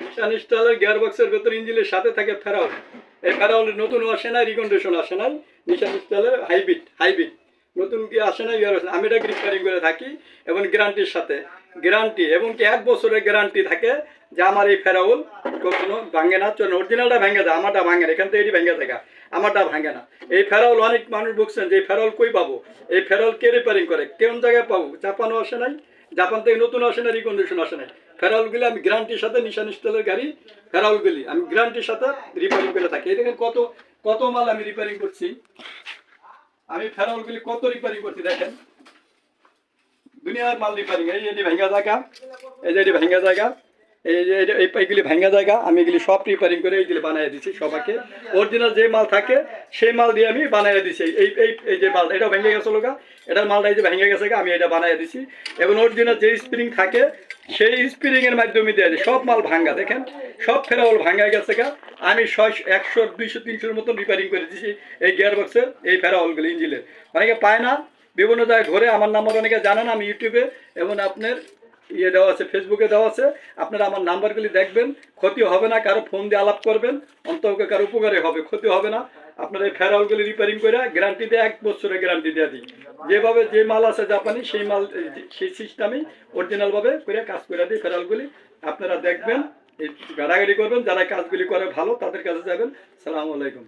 নিশান স্টাইলের গিয়ারবক্সের ভেতর ইঞ্জিনের সাথে থাকে ফেরাউল। এই ফেরাউলের নতুন আসে না, রিকন্ডিশন আসে নাই। নিশান স্টাইলের হাইব্রিড নতুন কি আসে না, আমি এটাকে রিপেয়ারিং করে থাকি এবং গ্যারান্টির সাথে গ্যারান্টি এবং কি 1 বছরের গ্যারান্টি থাকে যে আমার এই ফেরাউল কখনো ভাঙে না। চল অরিজিনালটা ভেঙে যায়, আমারটা ভাঙে না। এখান থেকে এটি ভেঙে যায়, আমারটা ভাঙে না। এই ফেরাউল অনেক মানুষ বলছেন যে এই ফেরাউল কই পাবো, এই ফেরাউল কে রিপেয়ারিং করে, কোন জায়গায় পাবো? জাপানও আসে নাই, জাপান থেকে নতুন আসে না, রিকন্ডিশন আসে নাই। ফেরাউলগুলি আমি গ্যারান্টির সাথে, নিশান স্টাইলের গাড়ি ফেরাউলগুলি আমি গ্যারান্টির সাথে রিপেয়ারিং করে থাকি। এই দেখেন কত কত মাল আমি রিপেয়ারিং করছি। আমি ফেরাউলগুলি কত রিপেয়ারিং করছি দেখেন, দুনিয়ার মাল রিপেয়ারিং। এই যে ভেঙ্গা জায়গা, এই যে এটি ভেঙ্গা জায়গা, এই যে এই পাইগুলি ভেঙ্গা জায়গা, আমি এগুলি সব রিপেয়ারিং করে এইগুলি বানিয়ে দিচ্ছি সবাইকে। অরিজিনাল যে মাল থাকে সেই মাল দিয়ে আমি বানিয়ে দিচ্ছি। এই এই এই যে মালটা এটা ভেঙে গেছে লোকা, এটার মালটা এই যে ভেঙে গেছে, আমি এটা বানিয়ে দিচ্ছি। এবং অরিজিনাল যে স্প্রিং থাকে সেই স্প্রিংয়ের মাধ্যমে দিয়ে দিই। সব মাল ভাঙ্গা, দেখেন সব ফেরাউল ভাঙ্গা গেছে গা। আমি 100, 200, 300-র মতন রিপেয়ারিং করে দিচ্ছি এই গিয়ারবক্সের এই ফেরাউলগুলি ইঞ্জিনের। অনেকে পায় না, বিভিন্ন জায়গায় ঘুরে। আমার নাম্বার অনেকে জানেন, আমি ইউটিউবে এবং আপনার ইয়ে দেওয়া আছে, ফেসবুকে দেওয়া আছে। আপনারা আমার নাম্বারগুলি দেখবেন, ক্ষতি হবে না। কারো ফোন দিয়ে আলাপ করবেন, অন্তত কারো উপকারে হবে, ক্ষতি হবে না। আপনারা এই ফেরাউলগুলি রিপেয়ারিং করে গ্যারান্টি দিয়ে 1 বছরের গ্যারান্টি দিয়ে দিই। যেভাবে যে মাল আছে জাপানি, সেই মাল সেই সিস্টেমেই অরিজিনালভাবে করে কাজ করে দিই ফেরাউলগুলি। আপনারা দেখবেন, এই গাড়াগাড়ি করবেন, যারা কাজগুলি করে ভালো তাদের কাছে যাবেন। সালামু আলাইকুম।